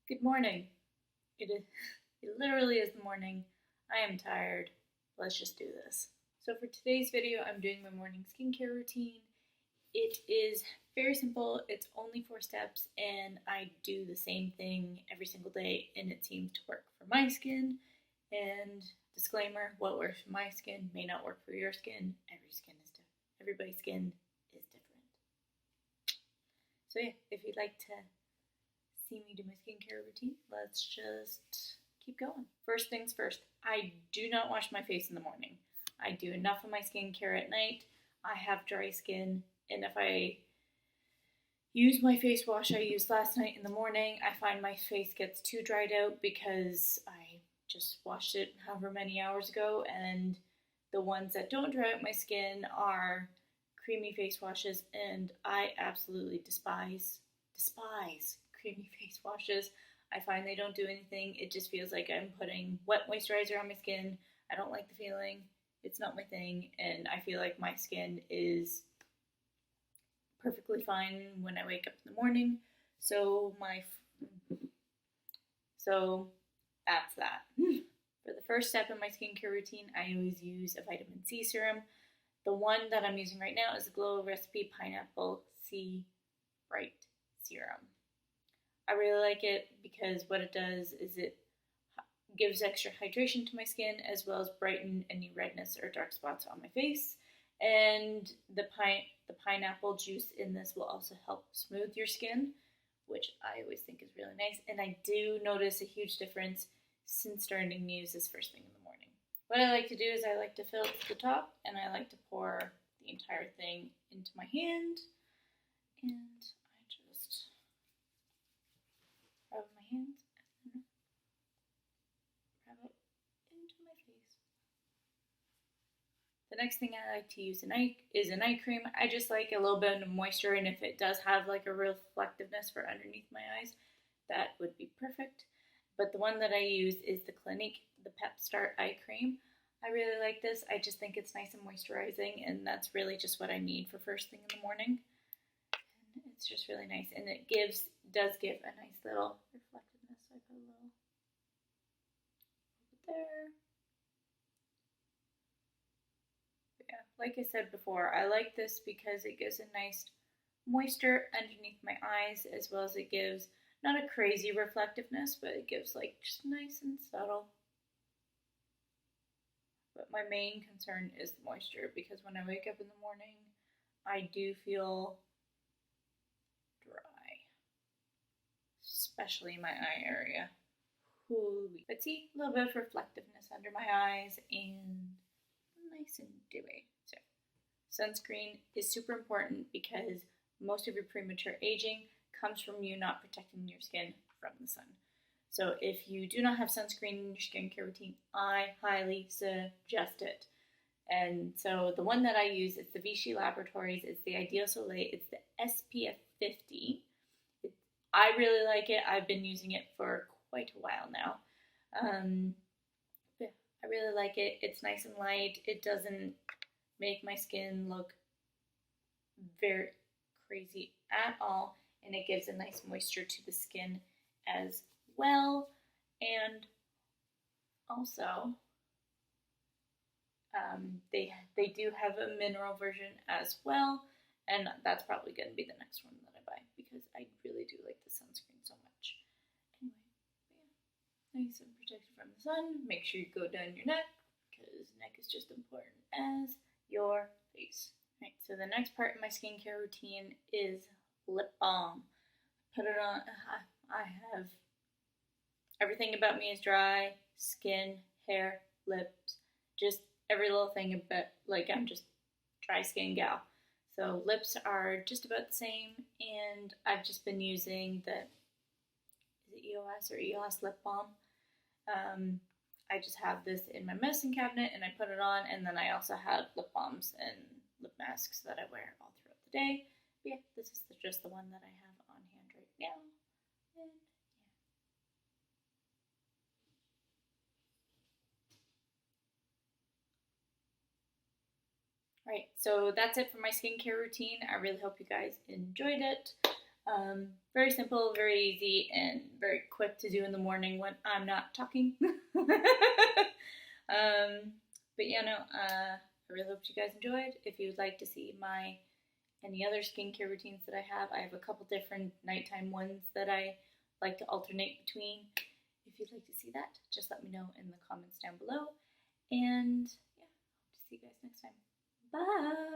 Good morning. It literally is the morning. I am tired. Let's just do this. So for today's video, I'm doing my morning skincare routine. It is very simple. It's only 4 steps and I do the same thing every single day and it seems to work for my skin. And disclaimer, what works for my skin may not work for your skin. Everybody's skin is different. So yeah, if you'd like to see me do my skincare routine, let's just keep going. First things first, I do not wash my face in the morning. I do enough of my skincare at night. I have dry skin, and if I use my face wash I used last night in the morning, I find my face gets too dried out because I just washed it however many hours ago, and the ones that don't dry out my skin are creamy face washes, and I absolutely despise creamy face washes. I find they don't do anything. It just feels like I'm putting wet moisturizer on my skin. I don't like the feeling. It's not my thing, and I feel like my skin is perfectly fine when I wake up in the morning. So that's that. For the first step in my skincare routine, I always use a vitamin C serum. The one that I'm using right now is the Glow Recipe Pineapple C Bright Serum. I really like it because what it does is it gives extra hydration to my skin as well as brighten any redness or dark spots on my face. And the pineapple juice in this will also help smooth your skin, which I always think is really nice. And I do notice a huge difference since starting to use this first thing in the morning. What I like to do is I like to fill it to the top and I like to pour the entire thing into my hand. And I just rub my hands and rub it into my face. The next thing I like to use is a night cream. I just like a little bit of moisture, and if it does have like a reflectiveness for underneath my eyes, that would be perfect. But the one that I use is the Clinique, the Pep Start Eye Cream. I really like this. I just think it's nice and moisturizing, and that's really just what I need for first thing in the morning. And it's just really nice, and it does give a nice little reflectiveness. So I put a little there. But yeah, like I said before, I like this because it gives a nice moisture underneath my eyes, as well as it gives not a crazy reflectiveness, but it gives like just nice and subtle. But my main concern is the moisture, because when I wake up in the morning, I do feel dry, especially my eye area. But see, a little bit of reflectiveness under my eyes and nice and dewy. So, sunscreen is super important because most of your premature aging comes from you not protecting your skin from the sun. So if you do not have sunscreen in your skincare routine, I highly suggest it. And so the one that I use is the Vichy Laboratories. It's the Ideal Soleil. It's the SPF 50. I really like it. I've been using it for quite a while now. Yeah, I really like it. It's nice and light. It doesn't make my skin look very crazy at all, and it gives a nice moisture to the skin as well. And also they do have a mineral version as well, and that's probably going to be the next one that I buy because I really do like the sunscreen so much. Anyway, yeah, nice and protected from the sun. Make sure you go down your neck because neck is just important as your face. Right, so the next part of my skincare routine is lip balm. Put it on. I have everything about me is dry skin, hair, lips, just every little thing about, like, I'm just dry skin gal. So lips are just about the same, and I've just been using the EOS lip balm. I just have this in my medicine cabinet and I put it on, and then I also have lip balms and lip masks that I wear all throughout the day. But yeah, this is just the one that I have on hand right now. And yeah. Alright, so that's it for my skincare routine. I really hope you guys enjoyed it. Very simple, very easy, and very quick to do in the morning when I'm not talking. But yeah, no, I really hope you guys enjoyed. If you would like to see any other skincare routines that I have a couple different nighttime ones that I like to alternate between. If you'd like to see that, just let me know in the comments down below. And yeah, hope to see you guys next time. Bye!